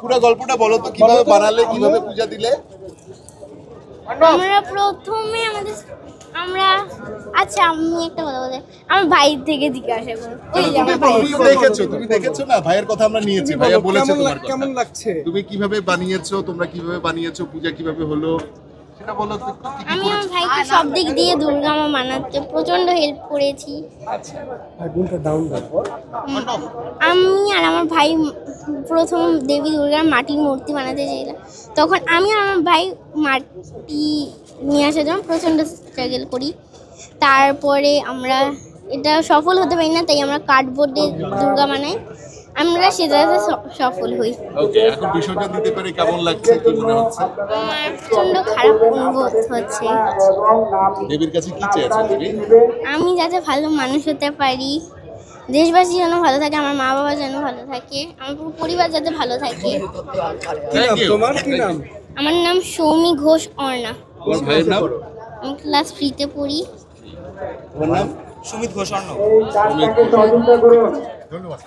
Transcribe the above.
পুরো গল্পটা বলো তো, কিভাবে বানালে, কিভাবে পূজা দিলে? আমরা প্রথমে আমরা আচ্ছা আমি একটা কথা বলি, আমার ভাই থেকে জিজ্ঞাসা করো। ওই যে আমার ভাই তুমি দেখেছো না, ভাইয়ের কথা আমরা নিয়েছি, ভাইয়া বলেছে তোমার কথা। কেমন লাগছে? তুমি কিভাবে বানিয়েছো, তোমরা কিভাবে বানিয়েছো, পূজা কিভাবে হলো সেটা বলো তো। আমি আমার ভাইকে সব দিক দিয়ে দুর্গা মা বানাতে প্রচন্ড হেল্প করেছি। আচ্ছা, বোনটা ডাউন দাও। আমি আর আমার ভাই প্রথম দেবী দুর্গার মাটির মূর্তি বানাতে চাইলাম, তখন আমি আর আমার ভাই মাটি নিয়ে আসার জন্য প্রচণ্ড স্ট্রাগল করি। তারপরে আমরা এটা সফল হতে পারি না, তাই আমরা কার্ডবোর্ডে দুর্গা বানাই, আমরা সেটাতে সফল হই। ওকে, এখন বিসর্জন দিতে পেরে কেমন লাগছে, কি মনে হচ্ছে? আমার প্রচণ্ড খারাপ অনুভব হচ্ছে। দেবীর কাছে কি চেয়েছো তুমি? আমি যাতে ভালো মানুষ হতে পারি, দেশবাসী যেন ভালো থাকে, আমার মা বাবা যেন ভালো থাকে, আমার পুরো পরিবার যাতে ভালো থাকে। তোমার কি নাম? আমার নাম সৌমি ঘোষ অর্ণা। তোমার ভাইয়ের নাম? আমি ক্লাস 3-তে পড়ি। তোমার নাম? সুমিত ঘোষ অর্ণব। ধন্যবাদ।